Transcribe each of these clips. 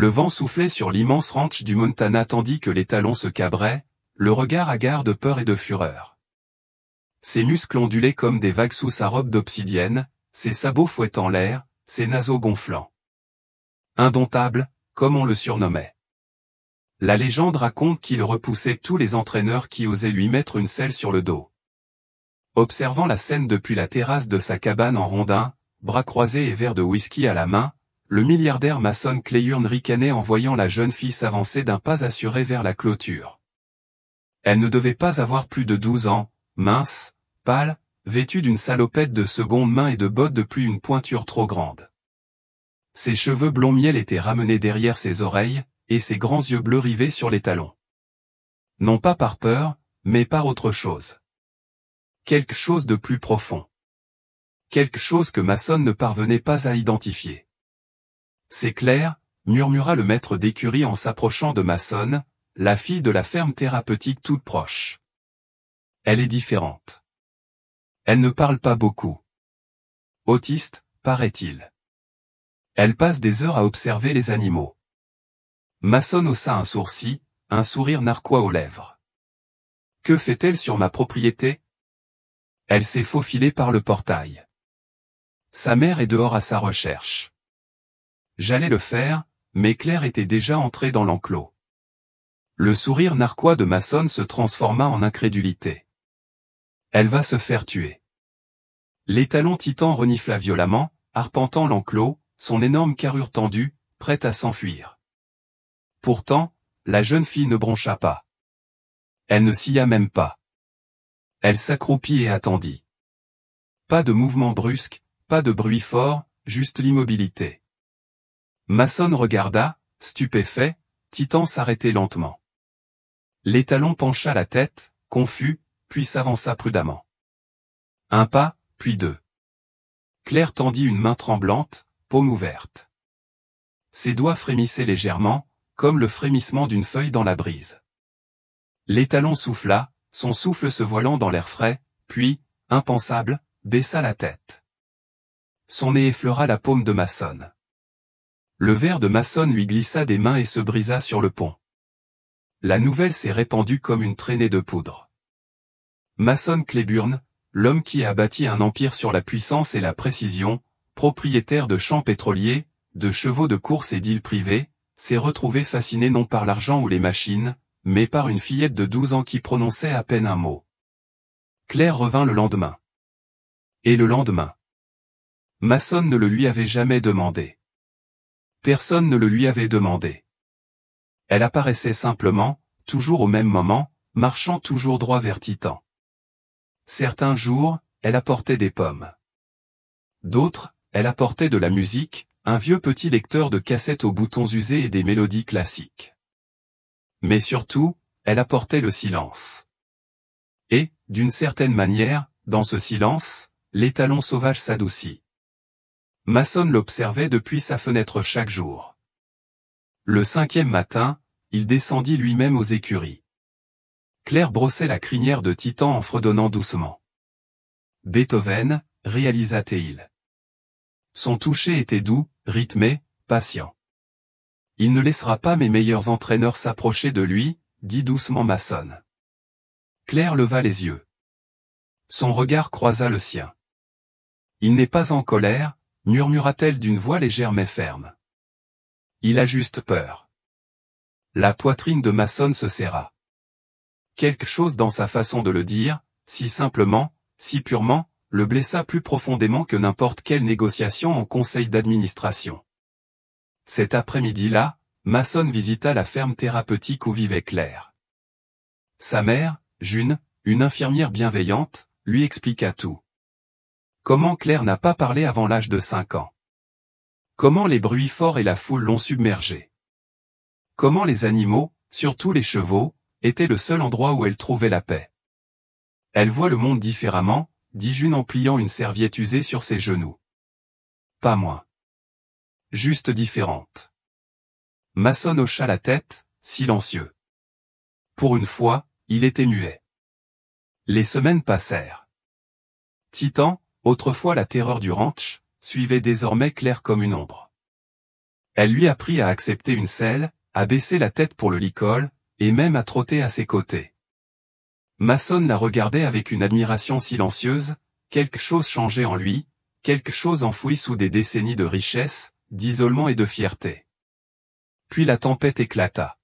Le vent soufflait sur l'immense ranch du Montana tandis que l'étalon se cabrait, le regard hagard de peur et de fureur. Ses muscles ondulaient comme des vagues sous sa robe d'obsidienne, ses sabots fouettant l'air, ses naseaux gonflants. Indomptable, comme on le surnommait. La légende raconte qu'il repoussait tous les entraîneurs qui osaient lui mettre une selle sur le dos. Observant la scène depuis la terrasse de sa cabane en rondin, bras croisés et verre de whisky à la main, le milliardaire maçon Clayurne ricanait en voyant la jeune fille s'avancer d'un pas assuré vers la clôture. Elle ne devait pas avoir plus de 12 ans, mince, pâle, vêtue d'une salopette de seconde main et de bottes de pluie une pointure trop grande. Ses cheveux blond miel étaient ramenés derrière ses oreilles, et ses grands yeux bleus rivés sur les talons. Non pas par peur, mais par autre chose. Quelque chose de plus profond. Quelque chose que Mason ne parvenait pas à identifier. C'est clair, murmura le maître d'écurie en s'approchant de Mason, la fille de la ferme thérapeutique toute proche. Elle est différente. Elle ne parle pas beaucoup. Autiste, paraît-il. Elle passe des heures à observer les animaux. Mason haussa un sourcil, un sourire narquois aux lèvres. Que fait-elle sur ma propriété? Elle s'est faufilée par le portail. Sa mère est dehors à sa recherche. J'allais le faire, mais Claire était déjà entrée dans l'enclos. Le sourire narquois de Mason se transforma en incrédulité. Elle va se faire tuer. L'étalon titan renifla violemment, arpentant l'enclos, son énorme carrure tendue, prête à s'enfuir. Pourtant, la jeune fille ne broncha pas. Elle ne scia même pas. Elle s'accroupit et attendit. Pas de mouvement brusque, pas de bruit fort, juste l'immobilité. Mason regarda, stupéfait, Titan s'arrêtait lentement. L'étalon pencha la tête, confus, puis s'avança prudemment. Un pas, puis deux. Claire tendit une main tremblante, paume ouverte. Ses doigts frémissaient légèrement, comme le frémissement d'une feuille dans la brise. L'étalon souffla, son souffle se voilant dans l'air frais, puis, impensable, baissa la tête. Son nez effleura la paume de Mason. Le verre de Mason lui glissa des mains et se brisa sur le pont. La nouvelle s'est répandue comme une traînée de poudre. Mason Clayburne, l'homme qui a bâti un empire sur la puissance et la précision, propriétaire de champs pétroliers, de chevaux de course et d'îles privées, s'est retrouvé fasciné non par l'argent ou les machines, mais par une fillette de 12 ans qui prononçait à peine un mot. Claire revint le lendemain. Et le lendemain. Mason ne le lui avait jamais demandé. Personne ne le lui avait demandé. Elle apparaissait simplement, toujours au même moment, marchant toujours droit vers Titan. Certains jours, elle apportait des pommes. D'autres, elle apportait de la musique, un vieux petit lecteur de cassettes aux boutons usés et des mélodies classiques. Mais surtout, elle apportait le silence. Et, d'une certaine manière, dans ce silence, l'étalon sauvage s'adoucit. Mason l'observait depuis sa fenêtre chaque jour. Le 5e matin, il descendit lui-même aux écuries. Claire brossait la crinière de Titan en fredonnant doucement. Beethoven, réalisa-t-il. Son toucher était doux, rythmé, patient. Il ne laissera pas mes meilleurs entraîneurs s'approcher de lui, dit doucement Mason. Claire leva les yeux. Son regard croisa le sien. Il n'est pas en colère, murmura-t-elle d'une voix légère mais ferme. Il a juste peur. La poitrine de Mason se serra. Quelque chose dans sa façon de le dire, si simplement, si purement, le blessa plus profondément que n'importe quelle négociation en conseil d'administration. Cet après-midi-là, Mason visita la ferme thérapeutique où vivait Claire. Sa mère, June, une infirmière bienveillante, lui expliqua tout. Comment Claire n'a pas parlé avant l'âge de 5 ans. Comment les bruits forts et la foule l'ont submergée. Comment les animaux, surtout les chevaux, étaient le seul endroit où elle trouvait la paix. Elle voit le monde différemment, dit June en pliant une serviette usée sur ses genoux. Pas moins. Juste différente. Mason hocha la tête, silencieux. Pour une fois, il était muet. Les semaines passèrent. Titan, autrefois la terreur du ranch, suivait désormais Claire comme une ombre. Elle lui apprit à accepter une selle, à baisser la tête pour le licol, et même à trotter à ses côtés. Mason la regardait avec une admiration silencieuse, quelque chose changeait en lui, quelque chose enfoui sous des décennies de richesse, d'isolement et de fierté. Puis la tempête éclata.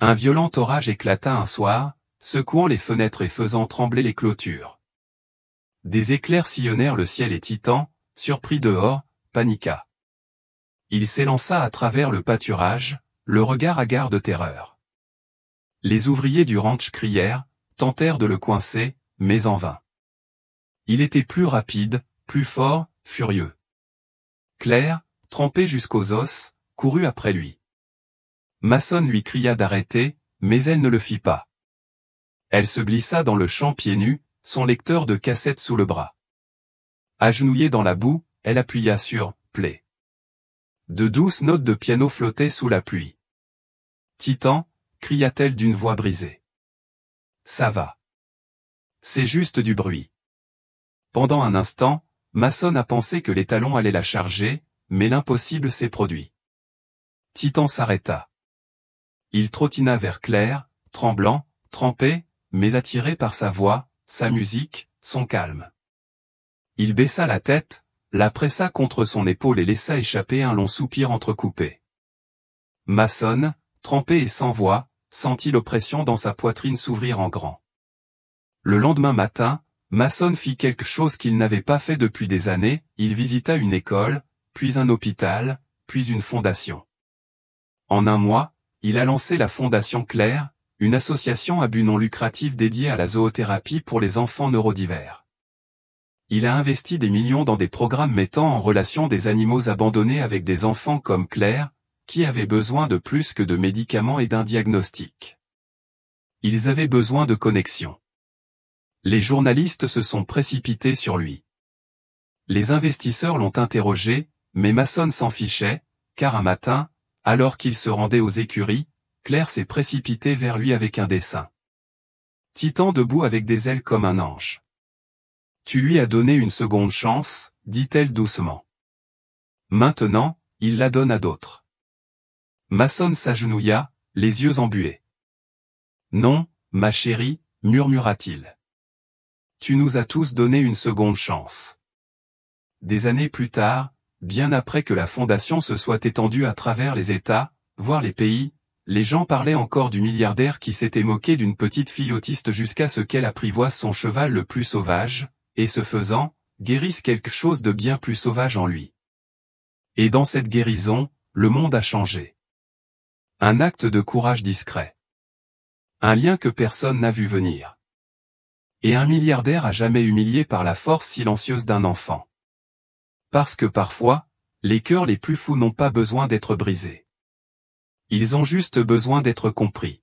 Un violent orage éclata un soir, secouant les fenêtres et faisant trembler les clôtures. Des éclairs sillonnèrent le ciel et Titan, surpris dehors, paniqua. Il s'élança à travers le pâturage, le regard hagard de terreur. Les ouvriers du ranch crièrent, tentèrent de le coincer, mais en vain. Il était plus rapide, plus fort, furieux. Claire, trempée jusqu'aux os, courut après lui. Mason lui cria d'arrêter, mais elle ne le fit pas. Elle se glissa dans le champ pieds nus, son lecteur de cassette sous le bras. Agenouillée dans la boue, elle appuya sur « play ». De douces notes de piano flottaient sous la pluie. « Titan », cria-t-elle d'une voix brisée. « Ça va. C'est juste du bruit. » Pendant un instant, Mason a pensé que les talons allaient la charger, mais l'impossible s'est produit. Titan s'arrêta. Il trottina vers Claire, tremblant, trempé, mais attiré par sa voix, sa musique, son calme. Il baissa la tête, la pressa contre son épaule et laissa échapper un long soupir entrecoupé. Mason, trempé et sans voix, sentit l'oppression dans sa poitrine s'ouvrir en grand. Le lendemain matin, Mason fit quelque chose qu'il n'avait pas fait depuis des années, il visita une école, puis un hôpital, puis une fondation. En un mois, il a lancé la Fondation Claire, une association à but non lucratif dédiée à la zoothérapie pour les enfants neurodivers. Il a investi des millions dans des programmes mettant en relation des animaux abandonnés avec des enfants comme Claire, qui avaient besoin de plus que de médicaments et d'un diagnostic. Ils avaient besoin de connexion. Les journalistes se sont précipités sur lui. Les investisseurs l'ont interrogé, mais Mason s'en fichait, car un matin, alors qu'il se rendait aux écuries, Claire s'est précipitée vers lui avec un dessin. Titan debout avec des ailes comme un ange. Tu lui as donné une seconde chance, dit-elle doucement. Maintenant, il la donne à d'autres. Mason s'agenouilla, les yeux embués. Non, ma chérie, murmura-t-il. Tu nous as tous donné une seconde chance. Des années plus tard, bien après que la fondation se soit étendue à travers les États, voire les pays, les gens parlaient encore du milliardaire qui s'était moqué d'une petite fille autiste jusqu'à ce qu'elle apprivoise son cheval le plus sauvage, et ce faisant, guérisse quelque chose de bien plus sauvage en lui. Et dans cette guérison, le monde a changé. Un acte de courage discret. Un lien que personne n'a vu venir. Et un milliardaire à jamais humilié par la force silencieuse d'un enfant. Parce que parfois, les cœurs les plus fous n'ont pas besoin d'être brisés. Ils ont juste besoin d'être compris.